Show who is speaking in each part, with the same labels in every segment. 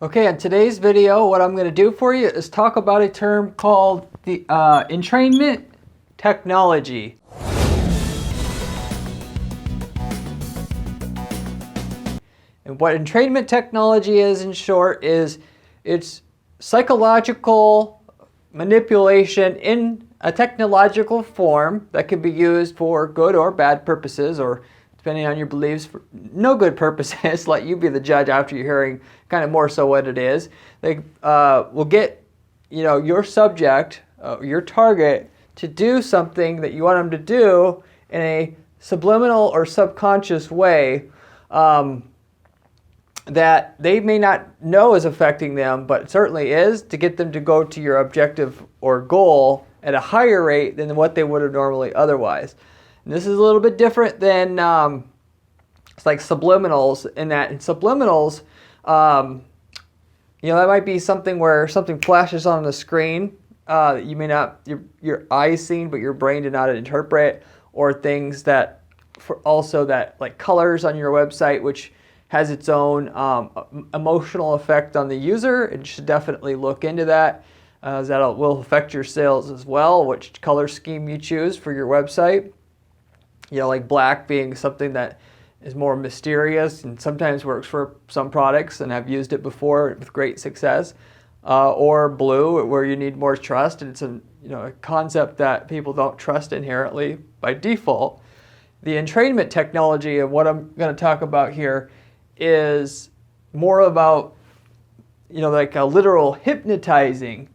Speaker 1: Okay, in today's video, what I'm going to do for you is talk about a term called the entrainment technology. And what entrainment technology is, in short, is it's psychological manipulation in a technological form that can be used for good or bad purposes, or depending on your beliefs, for no good purposes. Let you be the judge after you're hearing kind of more so what it is. They will get your subject, your target, to do something that you want them to do in a subliminal or subconscious way that they may not know is affecting them, but it certainly is, to get them to go to your objective or goal at a higher rate than what they would have normally otherwise. And this is a little bit different than it's like subliminals, in that in subliminals, that might be something where something flashes on the screen that you may not, your eyes seen, but your brain did not interpret, or things that, like colors on your website, which has its own emotional effect on the user. It should definitely look into that, as that will affect your sales as well, which color scheme you choose for your website. Like black being something that is more mysterious and sometimes works for some products, and I've used it before with great success. Or blue, where you need more trust, and it's a concept that people don't trust inherently by default. The entrainment technology of what I'm going to talk about here is more about like a literal hypnotizing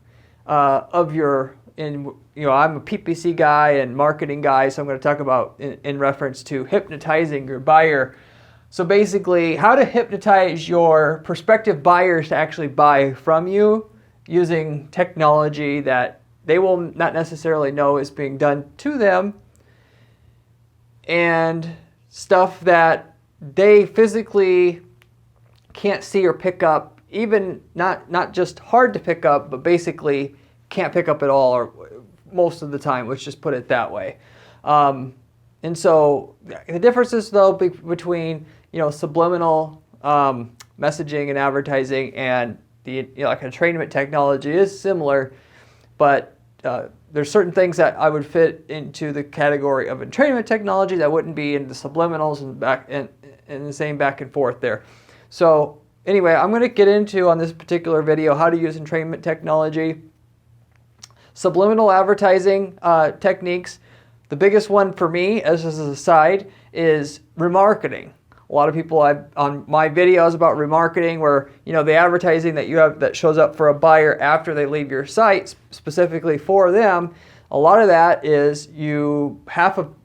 Speaker 1: of your, I'm a PPC guy and marketing guy, so I'm going to talk about in reference to hypnotizing your buyer. So basically, how to hypnotize your prospective buyers to actually buy from you using technology that they will not necessarily know is being done to them, and stuff that they physically can't see or pick up, even not just hard to pick up, but basically can't pick up at all, or most of the time. Let's just put it that way. And so the differences, though, between subliminal messaging and advertising and the like entrainment technology is similar, but there's certain things that I would fit into the category of entrainment technology that wouldn't be in the subliminals and the same back and forth there. So anyway, I'm going to get into, on this particular video, how to use entrainment technology. Subliminal advertising techniques. The biggest one for me, as an aside, is remarketing. A lot of people on my videos about remarketing, where the advertising that you have that shows up for a buyer after they leave your site specifically for them, a lot of that is half of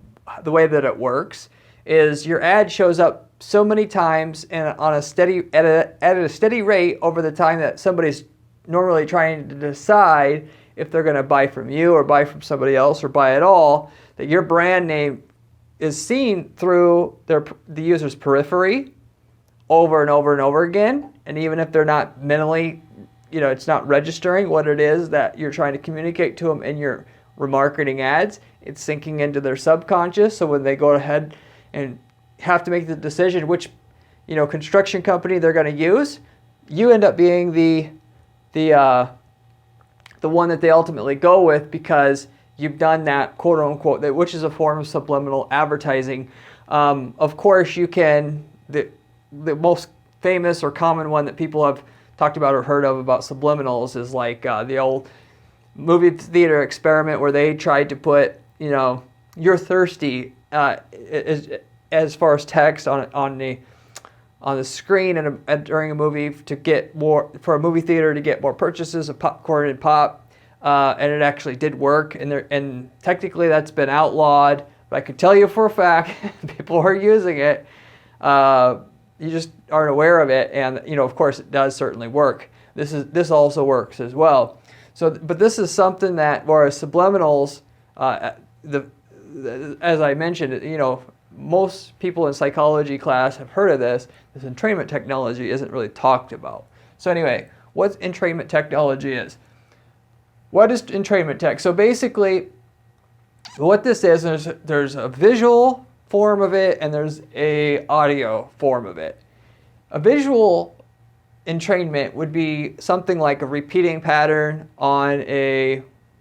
Speaker 1: the way that it works is your ad shows up so many times and at a steady rate over the time that somebody's normally trying to decide if they're going to buy from you or buy from somebody else or buy at all, that your brand name is seen through the user's periphery over and over and over again. And even if they're not mentally, it's not registering what it is that you're trying to communicate to them in your remarketing ads, it's sinking into their subconscious. So when they go ahead and have to make the decision which construction company they're going to use, you end up being the one that they ultimately go with, because you've done that, quote unquote, which is a form of subliminal advertising. Of course, you can, the most famous or common one that people have talked about or heard of about subliminals is like the old movie theater experiment, where they tried to put, you're thirsty as far as text on the screen and during a movie to get more, for a movie theater to get more purchases of popcorn and pop, and it actually did work. And technically that's been outlawed, but I can tell you for a fact people are using it. You just aren't aware of it, and of course it does certainly work. This also works as well. So, but this is something that, whereas subliminals, as I mentioned, most people in psychology class have heard of this. This entrainment technology isn't really talked about. So anyway, what entrainment technology is? What is entrainment tech? So basically, what this is, there's a visual form of it and there's a audio form of it. A visual entrainment would be something like a repeating pattern on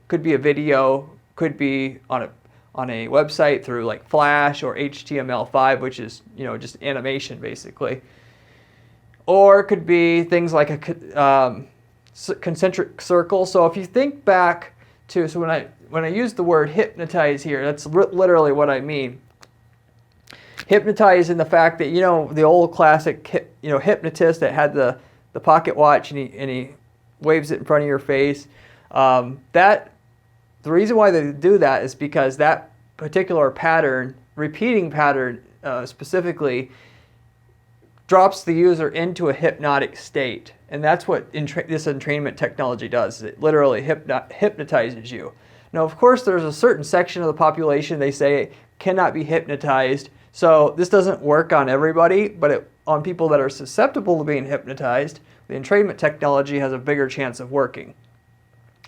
Speaker 1: could be a video, could be on a website through like Flash or HTML5, which is, just animation basically. Or it could be things like a concentric circle. So if you think back to, when I use the word hypnotize here, that's literally what I mean. Hypnotize in the fact that, the old classic, hypnotist that had the pocket watch and he waves it in front of your face. The reason why they do that is because that particular pattern, repeating pattern specifically, drops the user into a hypnotic state. And that's what this entrainment technology does. It literally hypnotizes you. Now, of course, there's a certain section of the population they say cannot be hypnotized. So this doesn't work on everybody, but on people that are susceptible to being hypnotized, the entrainment technology has a bigger chance of working.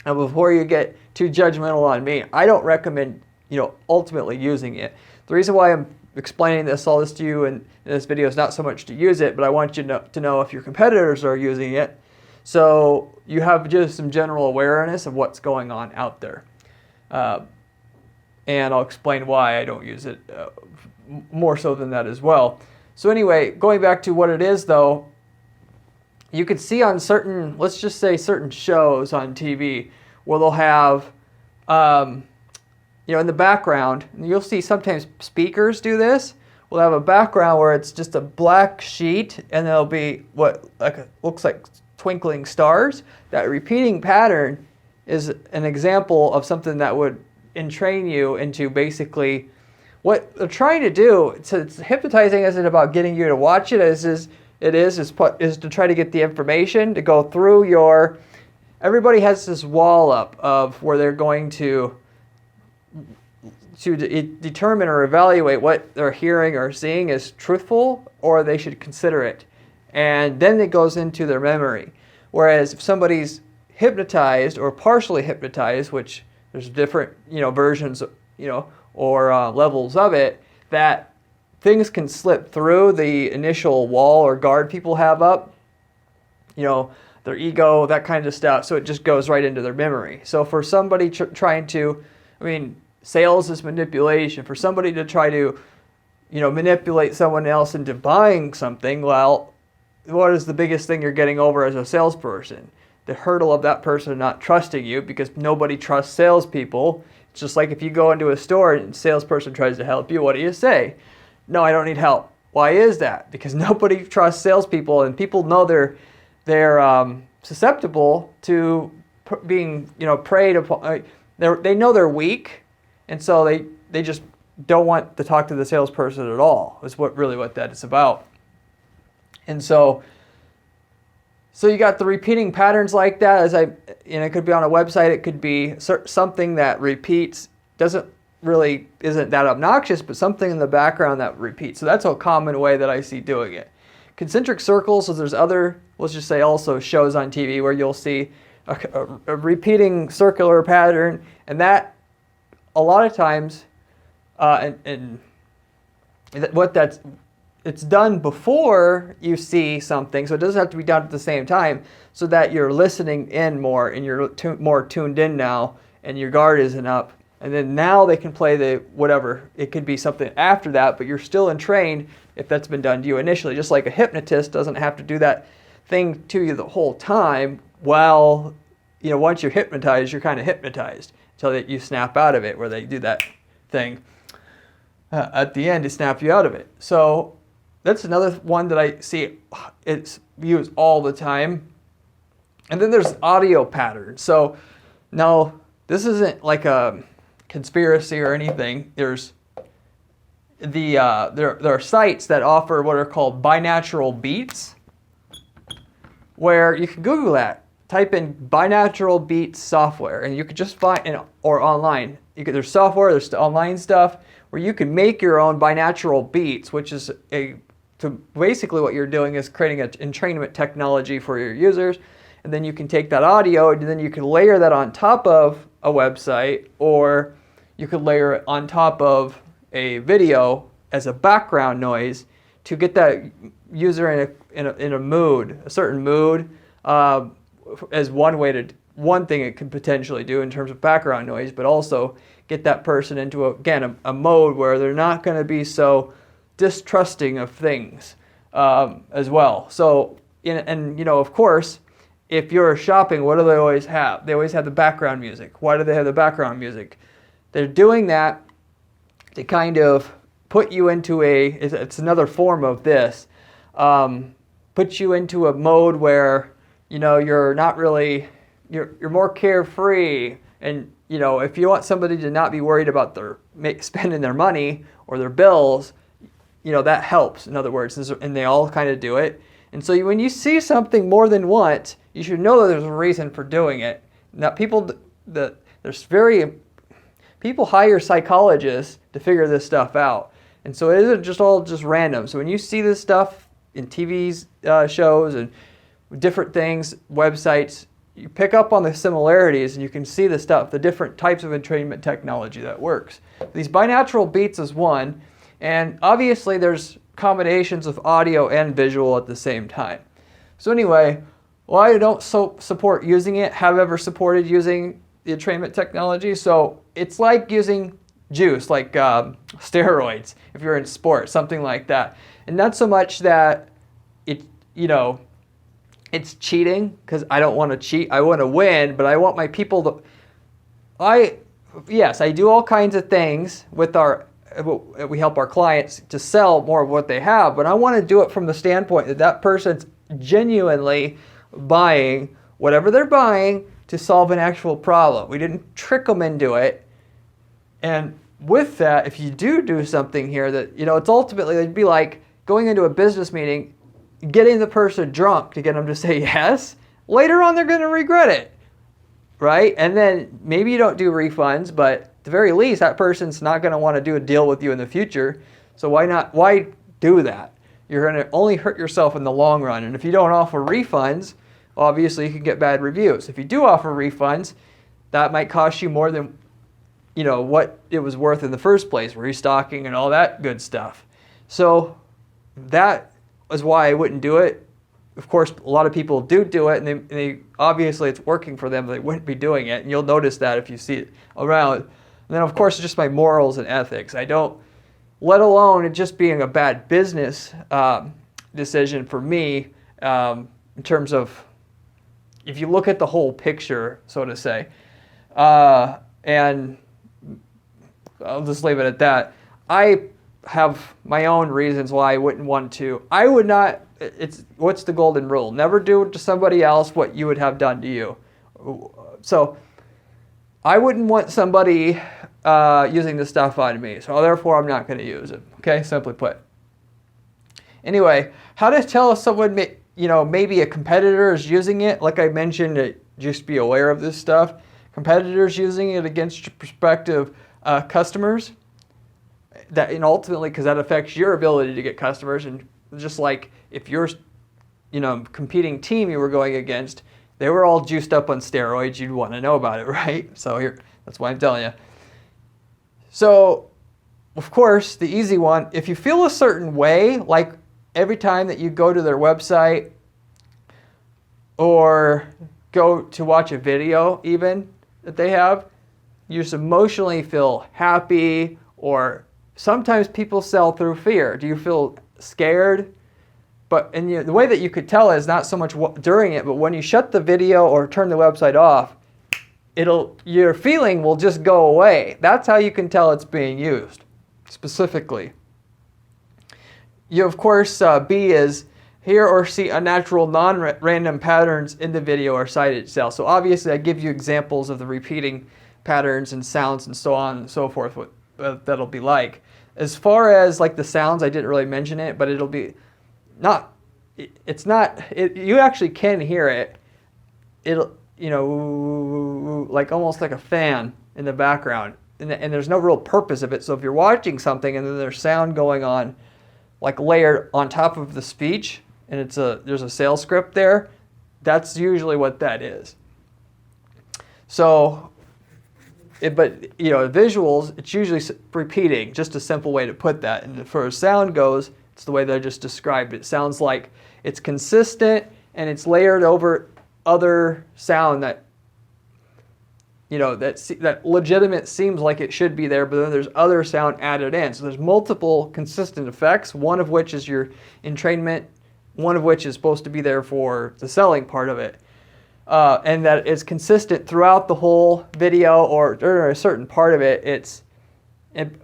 Speaker 1: Now, before you get too judgmental on me, I don't recommend, ultimately using it. The reason why I'm explaining all this to you in this video is not so much to use it, but I want you to know if your competitors are using it, so you have just some general awareness of what's going on out there. And I'll explain why I don't use it more so than that as well. So anyway, going back to what it is though, you could see on certain, let's just say certain shows on TV where they'll have, in the background, and you'll see sometimes speakers do this. We'll have a background where it's just a black sheet and there'll be looks like twinkling stars. That repeating pattern is an example of something that would entrain you into basically what they're trying to do. So it's hypnotizing isn't about getting you to watch it, is to try to get the information to go through everybody has this wall up of where they're going to determine or evaluate what they're hearing or seeing is truthful, or they should consider it. And then it goes into their memory. Whereas if somebody's hypnotized or partially hypnotized, which there's different, versions, or levels of it, that things can slip through the initial wall or guard people have up, their ego, that kind of stuff. So it just goes right into their memory. So for somebody trying to, sales is manipulation. For somebody to try to, manipulate someone else into buying something, well, what is the biggest thing you're getting over as a salesperson? The hurdle of that person not trusting you, because nobody trusts salespeople. It's just like if you go into a store and a salesperson tries to help you, what do you say? No, I don't need help. Why is that? Because nobody trusts salespeople, and people know they're susceptible to being, preyed upon. They know they're weak, and so they just don't want to talk to the salesperson at all. Is what that is about. And so you got the repeating patterns like that. It could be on a website. It could be something that repeats, isn't that obnoxious, but something in the background that repeats. So that's a common way that I see doing it. Concentric circles. So there's other, let's just say also shows on TV where you'll see a repeating circular pattern, and that a lot of times, it's done before you see something, so it doesn't have to be done at the same time, so that you're listening in more and you're more tuned in now, and your guard isn't up. And then now they can play the whatever. It could be something after that, but you're still entrained if that's been done to you initially. Just like a hypnotist doesn't have to do that thing to you the whole time. Well, once you're hypnotized, you're kind of hypnotized until you snap out of it, where they do that thing at the end to snap you out of it. So that's another one that I see it's used all the time. And then there's audio patterns. So now this isn't like a conspiracy or anything. There's there are sites that offer what are called binaural beats, where you can Google that. Type in binaural beats software, and you could just find, or online. There's software, there's online stuff where you can make your own binaural beats, which is basically what you're doing is creating an entrainment technology for your users, and then you can take that audio and then you can layer that on top of a website, or you could layer it on top of a video as a background noise to get that user in a mood, a certain mood, as one thing it could potentially do in terms of background noise, but also get that person into a mode where they're not going to be so distrusting of things as well. So, of course, if you're shopping, what do they always have? They always have the background music. Why do they have the background music? They're doing that to kind of put you into it's another form of this, put you into a mode where, you're not really, you're more carefree. And, if you want somebody to not be worried about spending their money or their bills, that helps, in other words, and they all kind of do it. And so when you see something more than once, you should know that there's a reason for doing it. Now, people hire psychologists to figure this stuff out. And so it isn't just random. So when you see this stuff in TV shows and different things, websites, you pick up on the similarities and you can see the different types of entrainment technology that works. These binaural beats is one, and obviously there's combinations of audio and visual at the same time. So anyway, I don't support using it, have ever supported using the entrainment technology. So it's like using juice, like steroids, if you're in sports, something like that. And not so much that it's cheating, because I don't want to cheat. I want to win, but I want my people to... I do all kinds of things with we help our clients to sell more of what they have, but I want to do it from the standpoint that person's genuinely buying whatever they're buying to solve an actual problem. We didn't trick them into it. And with that, if you do something here that, it's ultimately, it'd be like going into a business meeting, getting the person drunk to get them to say yes. Later on, they're going to regret it, right? And then maybe you don't do refunds, but at the very least, that person's not going to want to do a deal with you in the future. So why do that? You're going to only hurt yourself in the long run. And if you don't offer refunds, obviously you can get bad reviews. If you do offer refunds, that might cost you more than what it was worth in the first place, restocking and all that good stuff. So that is why I wouldn't do it. Of course, a lot of people do it, and they obviously it's working for them. They wouldn't be doing it, and you'll notice that if you see it around. And then, of course, it's just my morals and ethics. I don't, let alone it just being a bad business decision for me in terms of, if you look at the whole picture, so to say, and I'll just leave it at that. I have my own reasons why I wouldn't want to. I would not, what's the golden rule? Never do to somebody else what you would have done to you. So I wouldn't want somebody using this stuff on me. So therefore, I'm not going to use it. Okay, simply put. Anyway, how to tell if someone, maybe a competitor is using it? Like I mentioned, just be aware of this stuff. Competitors using it against your prospective customers. And ultimately, because that affects your ability to get customers, and just like if your competing team you were going against, they were all juiced up on steroids, you'd want to know about it, right? So that's why I'm telling you. So, of course, the easy one, if you feel a certain way, like every time that you go to their website or go to watch a video even that they have, you just emotionally feel happy, or sometimes people sell through fear. Do you feel scared? And the way that you could tell is not so much during it, but when you shut the video or turn the website off, your feeling will just go away. That's how you can tell it's being used, specifically. You, of course, B is hear or see unnatural, non-random patterns in the video or site itself. So obviously I give you examples of the repeating patterns and sounds and so on and so forth, what that'll be like. As far as like the sounds, I didn't really mention it, but it'll be you actually can hear it. It'll, like almost like a fan in the background. And there's no real purpose of it. So if you're watching something and then there's sound going on, like layered on top of the speech, and there's a sales script there, that's usually what that is. So, visuals, it's usually repeating, just a simple way to put that. And as far as sound goes, It's the way that I just described it. It sounds like it's consistent and it's layered over other sound that, you know, that legitimate seems like it should be there, but then there's other sound added in. So there's multiple consistent effects, one of which is your entrainment, one of which is supposed to be there for the selling part of it. And that is consistent throughout the whole video or a certain part of it.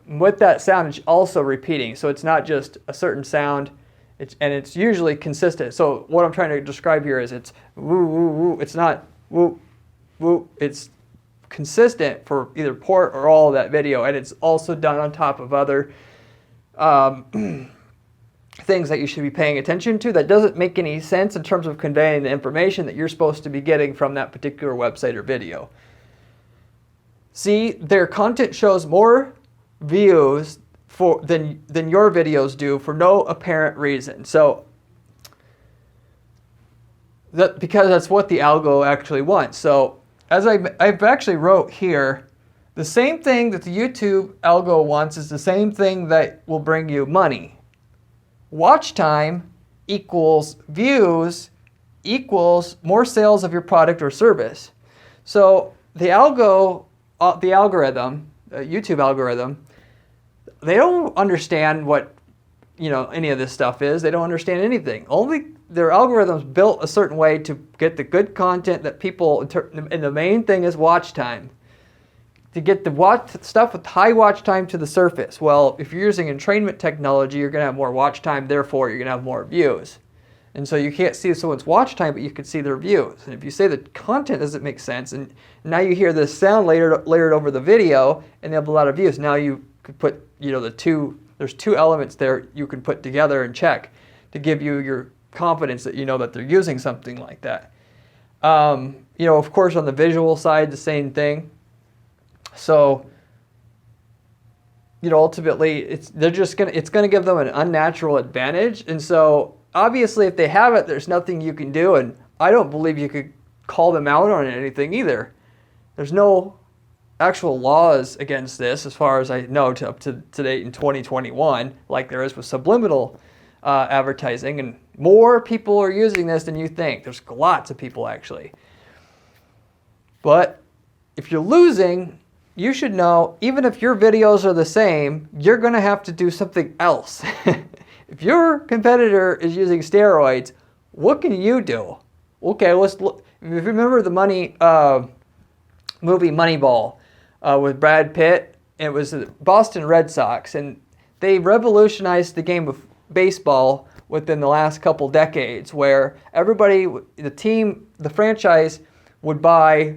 Speaker 1: With that sound, it's also repeating. So it's not just a certain sound, and it's usually consistent. So what I'm trying to describe here is it's woo, woo, woo. It's not woo, woo. It's consistent for either part or all of that video, and it's also done on top of other things that you should be paying attention to that doesn't make any sense in terms of conveying the information that you're supposed to be getting from that particular website or video. See, their content shows more views than your videos do for no apparent reason. So because that's what the algo actually wants. So as I've actually wrote here, the same thing that the YouTube algo wants is the same thing that will bring you money. Watch time equals views equals more sales of your product or service. So the algorithm, YouTube algorithm, they don't understand what, you know, any of this stuff is. They don't understand anything. Only their algorithm's built a certain way to get the good content that people, and the main thing is watch time. To get the stuff with high watch time to the surface. Well, if you're using entrainment technology, you're going to have more watch time, therefore you're going to have more views. And so you can't see someone's watch time, but you can see their views. And if you say the content doesn't make sense, and now you hear this sound layered over the video, and they have a lot of views. Now you could put, you know, there's two elements there you can put together and check to give you your confidence that you know that they're using something like that. You know, of course, on the visual side, the same thing. So, you know, ultimately, it's gonna give them an unnatural advantage. And so, obviously, if they have it, there's nothing you can do. And I don't believe you could call them out on anything either. There's no actual laws against this, as far as I know, up to date in 2021, like there is with subliminal advertising. And more people are using this than you think. There's lots of people, actually. But if you're losing, you should know, even if your videos are the same, you're going to have to do something else. If your competitor is using steroids, what can you do? Okay, let's look. If you remember the movie Moneyball with Brad Pitt, it was the Boston Red Sox, and they revolutionized the game of baseball within the last couple decades, where everybody, the team, the franchise would buy,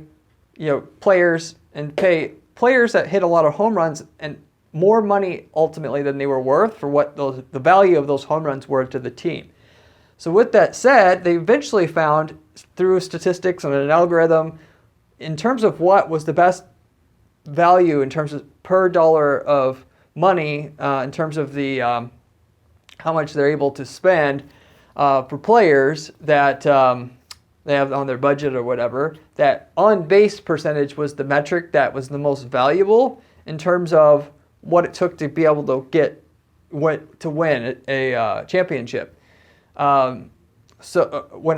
Speaker 1: you know, players and pay players that hit a lot of home runs and more money ultimately than they were worth for what the value of those home runs were to the team. So with that said, they eventually found through statistics and an algorithm in terms of what was the best value in terms of per dollar of money, in terms of the how much they're able to spend for players that they have on their budget or whatever, that on-base percentage was the metric that was the most valuable in terms of what it took to be able to win a championship, win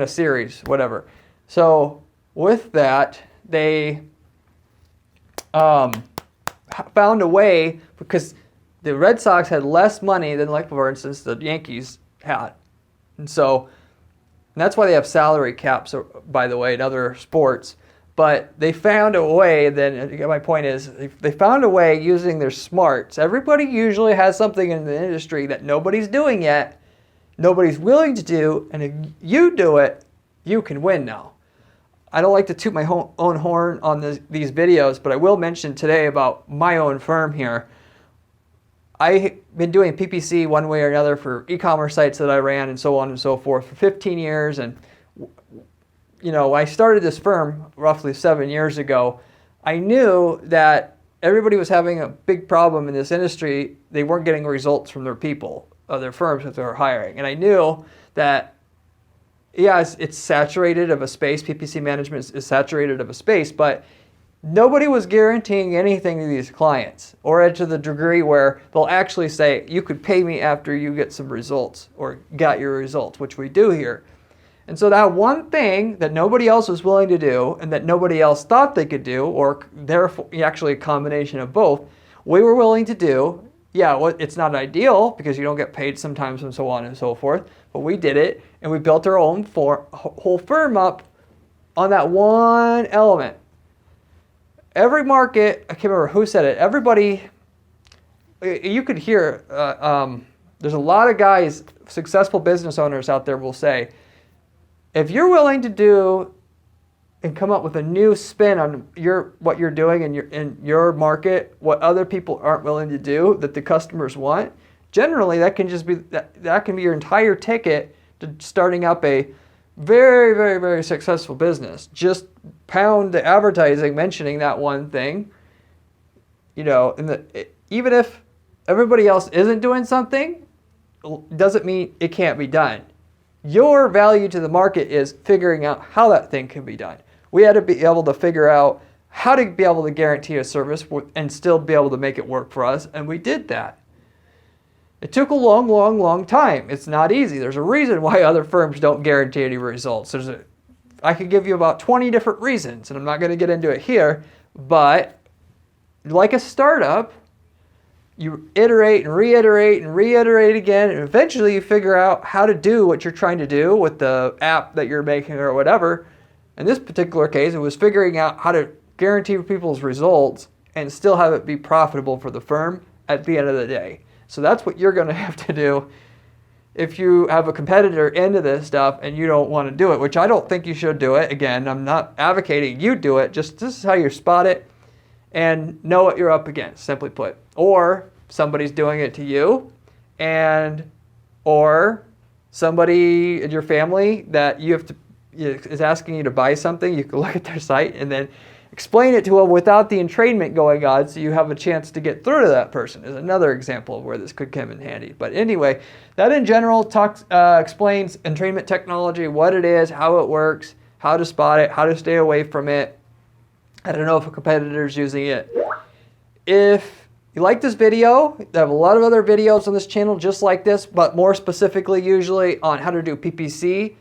Speaker 1: a series, whatever. So with that, they found a way, because the Red Sox had less money than, like, for instance, the Yankees had. And so and that's why they have salary caps, by the way, in other sports. But they found a way, then my point is, they found a way using their smarts. Everybody usually has something in the industry that nobody's doing yet, nobody's willing to do, and if you do it, you can win now. I don't like to toot my own horn on these videos, but I will mention today about my own firm here. I've been doing PPC one way or another for e-commerce sites that I ran and so on and so forth for 15 years. And, you know, I started this firm roughly 7 years ago. I knew that everybody was having a big problem in this industry. They weren't getting results from their people, their firms that they were hiring. And I knew that, yeah, it's saturated of a space. PPC management is saturated of a space, but Nobody was guaranteeing anything to these clients, or to the degree where they'll actually say, you could pay me after you get some results or got your results, which we do here. And so that one thing that nobody else was willing to do and that nobody else thought they could do, or therefore actually a combination of both, we were willing to do. Yeah, well, it's not ideal because you don't get paid sometimes and so on and so forth, but we did it, and we built our own whole firm up on that one element. Every market, I can't remember who said it, everybody, you could hear, there's a lot of guys, successful business owners out there will say, if you're willing to do and come up with a new spin on what you're doing in your market, what other people aren't willing to do that the customers want, generally that can just be that can be your entire ticket to starting up a very, very, very successful business. Just pound the advertising mentioning that one thing. You know, even if everybody else isn't doing something, doesn't mean it can't be done. Your value to the market is figuring out how that thing can be done. We had to be able to figure out how to be able to guarantee a service and still be able to make it work for us, and we did that. It took a long, long, long time. It's not easy. There's a reason why other firms don't guarantee any results. I could give you about 20 different reasons, and I'm not going to get into it here, but like a startup, you iterate and reiterate and reiterate again, and eventually you figure out how to do what you're trying to do with the app that you're making or whatever. In this particular case, it was figuring out how to guarantee people's results and still have it be profitable for the firm at the end of the day. So that's what you're going to have to do if you have a competitor into this stuff and you don't want to do it, which I don't think you should do it. Again, I'm not advocating you do it. Just this is how you spot it and know what you're up against, simply put. Or somebody's doing it to you, or somebody in your family that is asking you to buy something. You can look at their site and then explain it to them without the entrainment going on, so you have a chance to get through to that person. Is another example of where this could come in handy. But anyway, that in general explains entrainment technology, what it is, how it works, how to spot it, how to stay away from it. I don't know if a competitor is using it. If you like this video, I have a lot of other videos on this channel just like this, but more specifically usually on how to do PPC.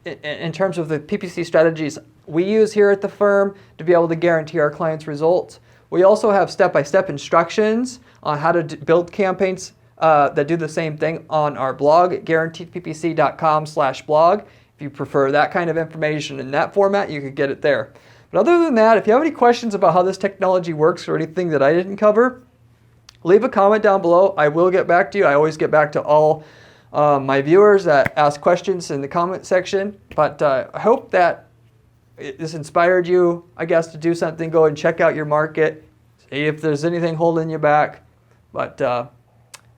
Speaker 1: In terms of the PPC strategies we use here at the firm to be able to guarantee our clients' results. We also have step-by-step instructions on how to build campaigns that do the same thing on our blog at guaranteedppc.com/blog. If you prefer that kind of information in that format, you can get it there. But other than that, if you have any questions about how this technology works or anything that I didn't cover, leave a comment down below. I will get back to you. I always get back to all my viewers that ask questions in the comment section. But I hope that this inspired you, I guess, to do something. Go and check out your market, see if there's anything holding you back. But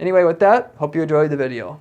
Speaker 1: anyway, with that, hope you enjoyed the video.